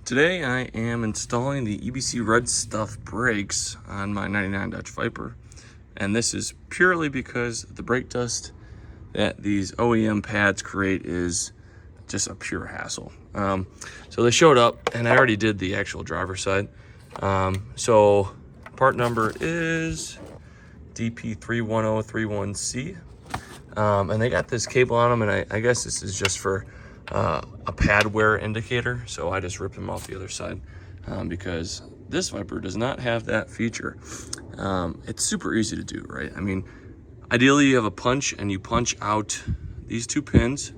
Today I am installing the EBC Redstuff brakes on my 99 Dodge Viper, and this is purely because the brake dust that these OEM pads create is just a pure hassle. So they showed up, and I already did the actual driver's side. So part number is DP31031C, and they got this cable on them, and I guess this is just for a pad wear indicator, so I just ripped them off the other side because this Viper does not have that feature. It's super easy to do, right? I mean, ideally you have a punch and you punch out these two pins,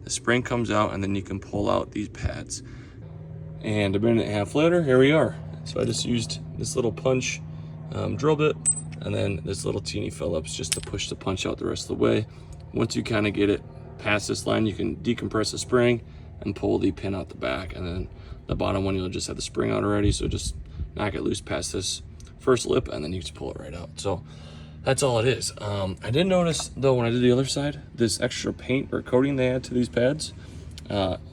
the spring comes out, and then you can pull out these pads. And a minute and a half later, here we are. So I just used this little punch drill bit and then this little teeny Phillips just to push the punch out the rest of the way. Once you kind of get it past this line, you can decompress the spring and pull the pin out the back, and then the bottom one you'll just have the spring out already, so just knock it loose past this first lip and then you just pull it right out. So that's all it is. I did notice though, when I did the other side, this extra paint or coating they add to these pads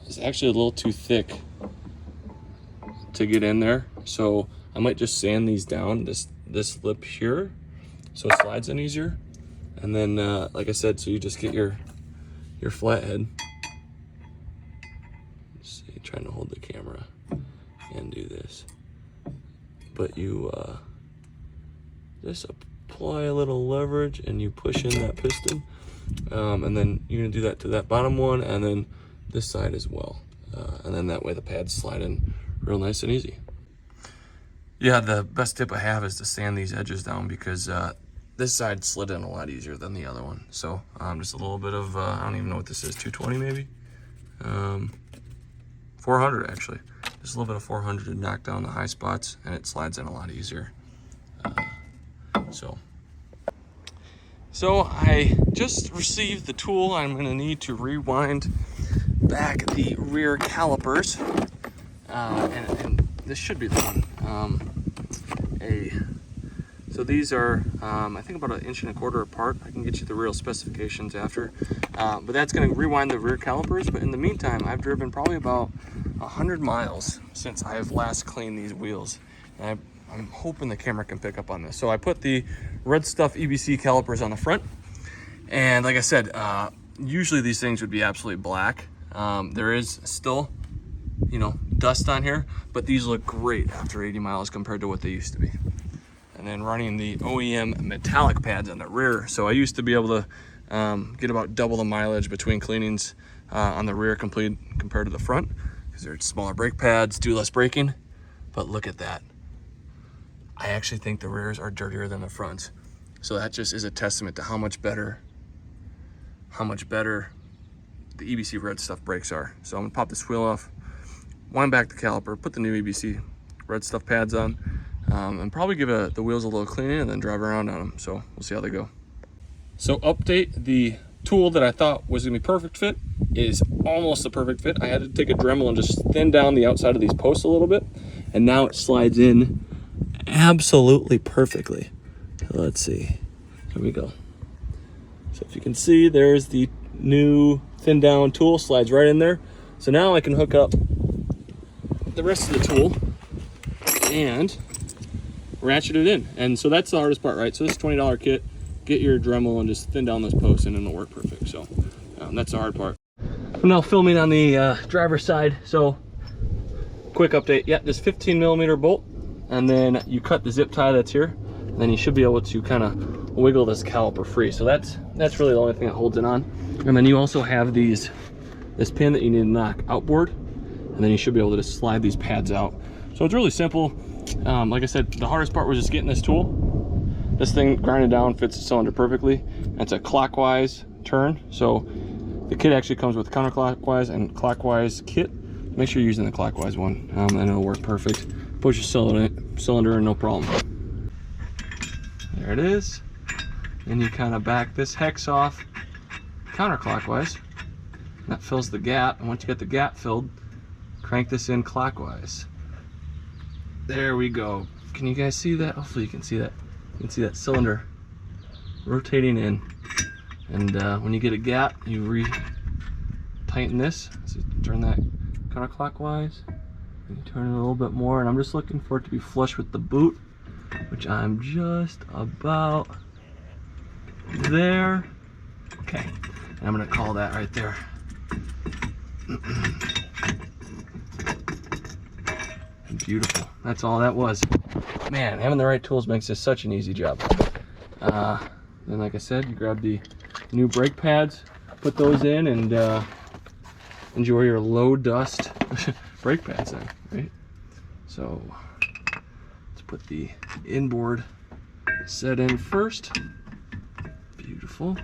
is actually a little too thick to get in there, so I might just sand these down this lip here so it slides in easier. And then like I said, so you just get your flathead. Let's see, trying to hold the camera and do this, but you just apply a little leverage and you push in that piston, and then you're gonna do that to that bottom one and then this side as well, and then that way the pads slide in real nice and easy. Yeah, the best tip I have is to sand these edges down because this side slid in a lot easier than the other one. So just a little bit of, I don't even know what this is, 220 maybe? 400 actually. Just a little bit of 400 to knock down the high spots, and it slides in a lot easier. So I just received the tool. I'm gonna need to rewind back the rear calipers. And this should be the one. So these are, I think about 1.25 inches apart. I can get you the real specifications after. But that's gonna rewind the rear calipers. But in the meantime, I've driven probably about 100 miles since I have last cleaned these wheels. And I'm hoping the camera can pick up on this. So I put the Redstuff EBC calipers on the front. And like I said, usually these things would be absolutely black. There is still, you know, dust on here, but these look great after 80 miles compared to what they used to be. And then running the OEM metallic pads on the rear. So I used to be able to get about double the mileage between cleanings on the rear compared to the front, because they're smaller brake pads, do less braking. But look at that. I actually think the rears are dirtier than the fronts. So that just is a testament to how much better the EBC Redstuff brakes are. So I'm gonna pop this wheel off, wind back the caliper, put the new EBC Redstuff pads on, and probably give the wheels a little cleaning and then drive around on them. So we'll see how they go. So update, the tool that I thought was gonna be perfect fit is almost a perfect fit. I had to take a Dremel and just thin down the outside of these posts a little bit, and now it slides in absolutely perfectly. Let's see, here we go. So if you can see, there's the new thin down tool, slides right in there. So now I can hook up the rest of the tool and ratchet it in. And so that's the hardest part, right? So this $20 kit, get your Dremel and just thin down those posts and it'll work perfect. So that's the hard part. I'm now filming on the driver's side. So quick update, yeah, this 15mm bolt, and then you cut the zip tie that's here, and then you should be able to kind of wiggle this caliper free. So that's really the only thing that holds it on. And then you also have this pin that you need to knock outboard, and then you should be able to just slide these pads out. So it's really simple. Like I said, the hardest part was just getting this tool. This thing grinded down, fits the cylinder perfectly. It's a clockwise turn, so the kit actually comes with counterclockwise and clockwise kit. Make sure you're using the clockwise one, and it'll work perfect. Push your cylinder in, no problem. There it is. And you kind of back this hex off counterclockwise. That fills the gap, and once you get the gap filled, crank this in clockwise. There we go. Can you guys see that? Hopefully you can see that. You can see that cylinder rotating in. And when you get a gap, you re-tighten this. So turn that counterclockwise, And turn it a little bit more, and I'm just looking for it to be flush with the boot, which I'm just about there. Okay, and I'm gonna call that right there. Beautiful. That's all that was. Man, having the right tools makes this such an easy job. Then, like I said, you grab the new brake pads, put those in, and enjoy your low dust brake pads in, right? So let's put the inboard set in first. Beautiful.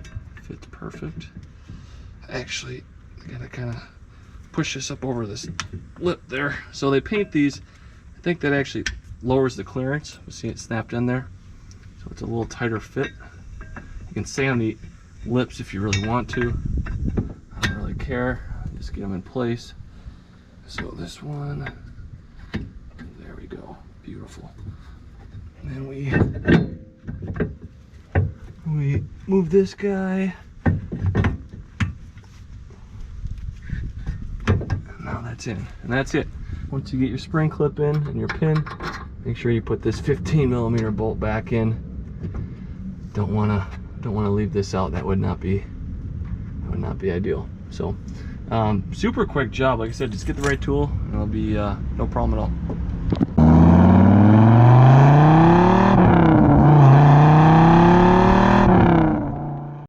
Fits perfect. Actually, I gotta kind of push this up over this lip there. So they paint these. I think that actually lowers the clearance. We'll see it snapped in there. So it's a little tighter fit. You can stay on the lips if you really want to. I don't really care. Just get them in place. So this one, there we go. Beautiful. And then we move this guy. Now that's in, and that's it. Once you get your spring clip in and your pin, make sure you put this 15mm bolt back in. Don't wanna leave this out. That would not be ideal. So super quick job. Like I said, just get the right tool and it'll be no problem at all.